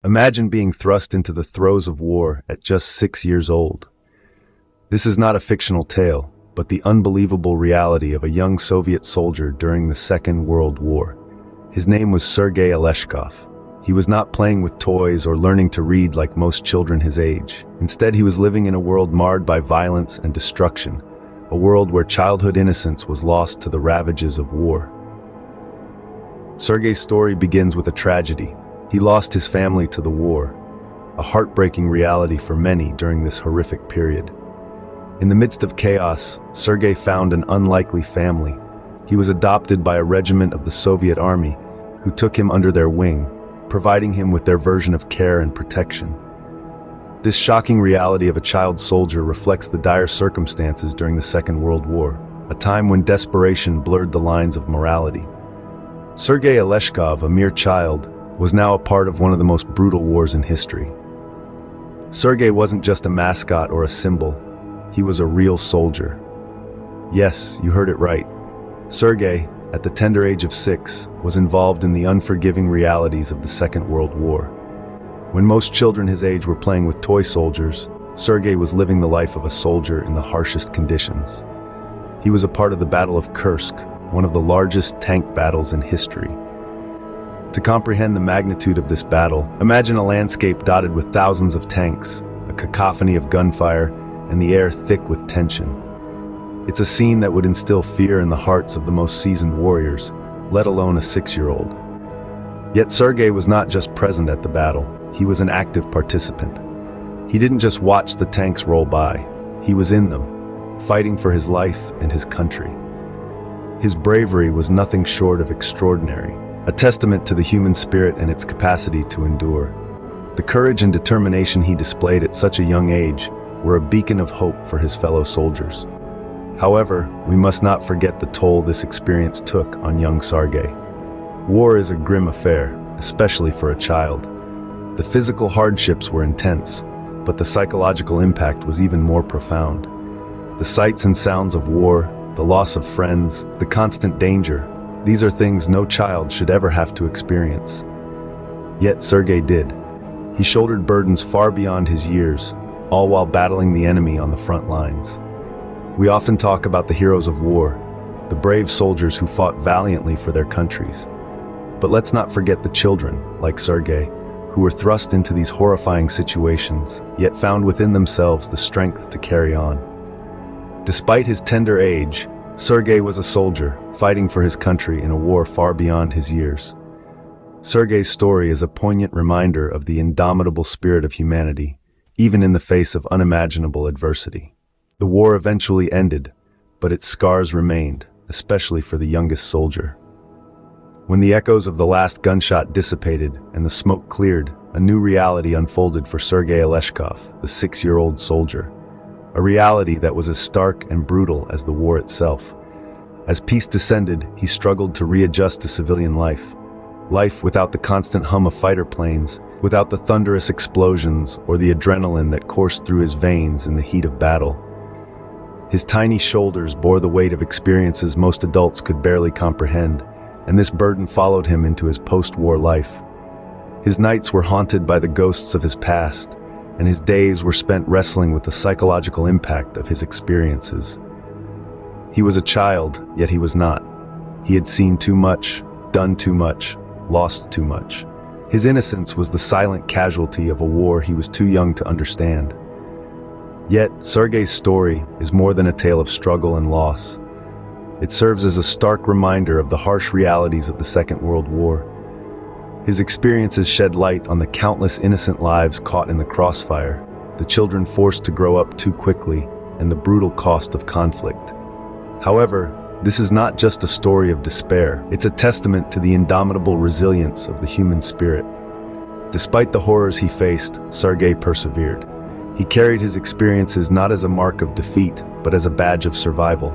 Imagine being thrust into the throes of war at just 6 years old. This is not a fictional tale, but the unbelievable reality of a young Soviet soldier during the Second World War. His name was Sergei Aleshkov. He was not playing with toys or learning to read like most children his age. Instead, he was living in a world marred by violence and destruction, a world where childhood innocence was lost to the ravages of war. Sergei's story begins with a tragedy. He lost his family to the war, a heartbreaking reality for many during this horrific period. In the midst of chaos, Sergei found an unlikely family. He was adopted by a regiment of the Soviet army, who took him under their wing, providing him with their version of care and protection. This shocking reality of a child soldier reflects the dire circumstances during the Second World War, a time when desperation blurred the lines of morality. Sergei Aleshkov, a mere child, was now a part of one of the most brutal wars in history. Sergei wasn't just a mascot or a symbol. He was a real soldier. Yes, you heard it right. Sergei, at the tender age of 6, was involved in the unforgiving realities of the Second World War. When most children his age were playing with toy soldiers, Sergei was living the life of a soldier in the harshest conditions. He was a part of the Battle of Kursk, one of the largest tank battles in history. To comprehend the magnitude of this battle, imagine a landscape dotted with thousands of tanks, a cacophony of gunfire, and the air thick with tension. It's a scene that would instill fear in the hearts of the most seasoned warriors, let alone a 6-year-old. Yet Sergei was not just present at the battle, he was an active participant. He didn't just watch the tanks roll by, he was in them, fighting for his life and his country. His bravery was nothing short of extraordinary, a testament to the human spirit and its capacity to endure. The courage and determination he displayed at such a young age were a beacon of hope for his fellow soldiers. However, we must not forget the toll this experience took on young Sergei. War is a grim affair, especially for a child. The physical hardships were intense, but the psychological impact was even more profound. The sights and sounds of war, the loss of friends, the constant danger, these are things no child should ever have to experience. Yet Sergei did. He shouldered burdens far beyond his years, all while battling the enemy on the front lines. We often talk about the heroes of war, the brave soldiers who fought valiantly for their countries. But let's not forget the children, like Sergei, who were thrust into these horrifying situations, yet found within themselves the strength to carry on. Despite his tender age, Sergei was a soldier, fighting for his country in a war far beyond his years. Sergei's story is a poignant reminder of the indomitable spirit of humanity, even in the face of unimaginable adversity. The war eventually ended, but its scars remained, especially for the youngest soldier. When the echoes of the last gunshot dissipated and the smoke cleared, a new reality unfolded for Sergei Aleshkov, the 6-year-old soldier. A reality that was as stark and brutal as the war itself. As peace descended, he struggled to readjust to civilian life. Life without the constant hum of fighter planes, without the thunderous explosions or the adrenaline that coursed through his veins in the heat of battle. His tiny shoulders bore the weight of experiences most adults could barely comprehend, and this burden followed him into his post-war life. His nights were haunted by the ghosts of his past, and his days were spent wrestling with the psychological impact of his experiences. He was a child, yet he was not. He had seen too much, done too much, lost too much. His innocence was the silent casualty of a war he was too young to understand. Yet, Sergei's story is more than a tale of struggle and loss. It serves as a stark reminder of the harsh realities of the Second World War. His experiences shed light on the countless innocent lives caught in the crossfire, the children forced to grow up too quickly, and the brutal cost of conflict. However, this is not just a story of despair. It's a testament to the indomitable resilience of the human spirit. Despite the horrors he faced, Sergei persevered. He carried his experiences not as a mark of defeat, but as a badge of survival.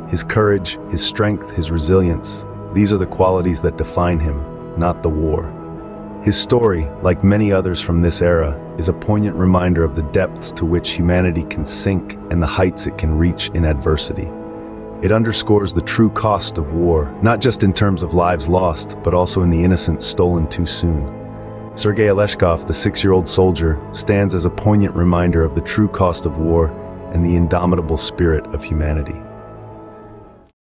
His courage, his strength, his resilience, these are the qualities that define him, not the war. His story, like many others from this era, is a poignant reminder of the depths to which humanity can sink and the heights it can reach in adversity. It underscores the true cost of war, not just in terms of lives lost, but also in the innocence stolen too soon. Sergei Aleshkov, the 6-year-old soldier, stands as a poignant reminder of the true cost of war and the indomitable spirit of humanity.